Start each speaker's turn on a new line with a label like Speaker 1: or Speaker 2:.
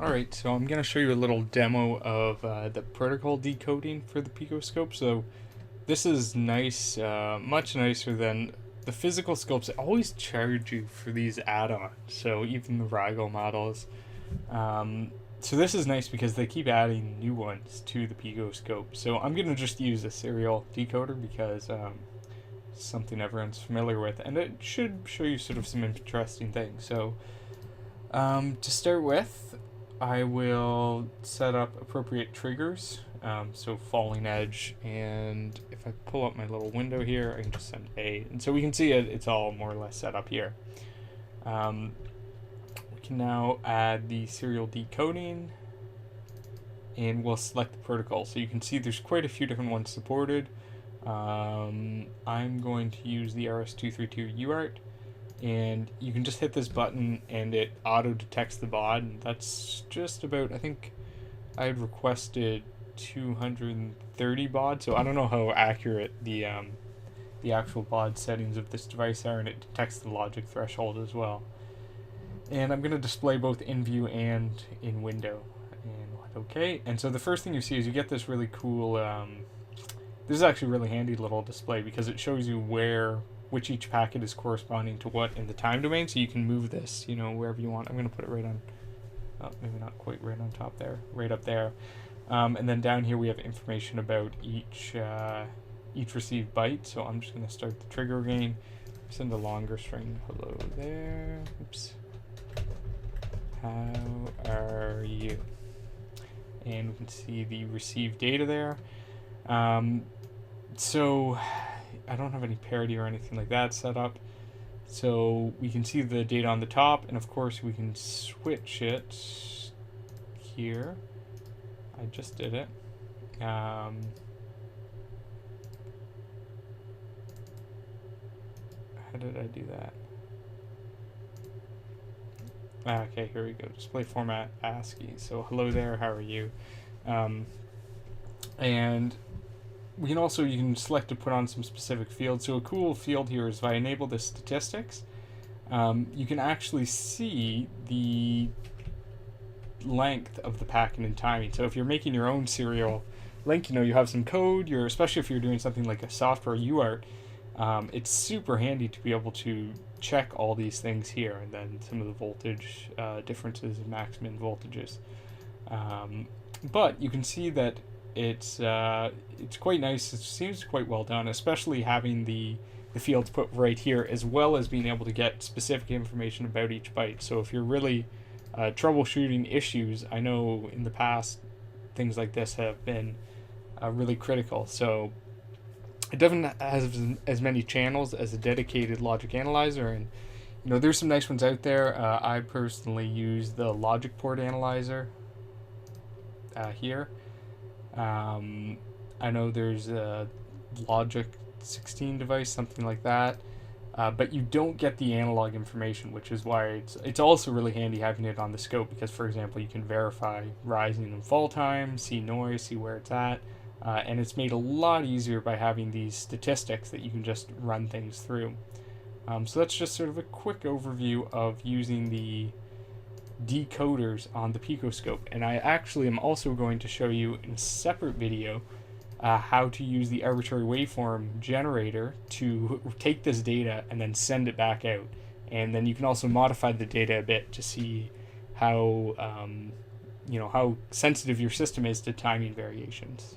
Speaker 1: Alright, so I'm going to show you a little demo of the protocol decoding for the PicoScope. So this is nice, much nicer than the physical scopes. They always charge you for these add-ons, so even the Rigo models. So this is nice because they keep adding new ones to the PicoScope. So I'm going to just use a serial decoder because it's something everyone's familiar with, and it should show you sort of some interesting things. So to start with, I will set up appropriate triggers. So falling edge, and if I pull up my little window here, I can just send A. And so we can see it's all more or less set up here. We can now add the serial decoding, and we'll select the protocol. So you can see there's quite a few different ones supported. I'm going to use the RS232 UART. And you can just hit this button and it auto detects the baud, and that's just about, I think I had requested 230 baud, so I don't know how accurate the actual baud settings of this device are, and it detects the logic threshold as well. And I'm going to display both in view and in window, and we'll hit OK. And so the first thing you see is you get this really cool this is actually a really handy little display because it shows you which each packet is corresponding to what in the time domain, so you can move this, wherever you want. I'm going to put it right on, maybe not quite right on top there, right up there. And then down here we have information about each received byte, so I'm just going to start the trigger again, send a longer string, hello there, oops, how are you? And we can see the received data there. So I don't have any parity or anything like that set up. So we can see the data on the top, and of course we can switch it here. I just did it. How did I do that? Okay, here we go. Display format ASCII. So hello there, how are you? And you can select to put on some specific fields. So a cool field here is if I enable the statistics, you can actually see the length of the packet and timing. So if you're making your own serial link, you have some code, especially if you're doing something like a software UART, it's super handy to be able to check all these things here, and then some of the voltage differences in max min voltages. But you can see that it's quite nice. It seems quite well done, especially having the fields put right here, as well as being able to get specific information about each byte. So if you're really troubleshooting issues, I know in the past things like this have been really critical. So it doesn't have as many channels as a dedicated logic analyzer, and there's some nice ones out there. I personally use the logic port analyzer here. I know there's a Logic 16 device, something like that, but you don't get the analog information, which is why it's also really handy having it on the scope, because, for example, you can verify rising and fall time, see noise, see where it's at, and it's made a lot easier by having these statistics that you can just run things through. So that's just sort of a quick overview of using the decoders on the PicoScope, and I actually am also going to show you in a separate video how to use the arbitrary waveform generator to take this data and then send it back out, and then you can also modify the data a bit to see how how sensitive your system is to timing variations.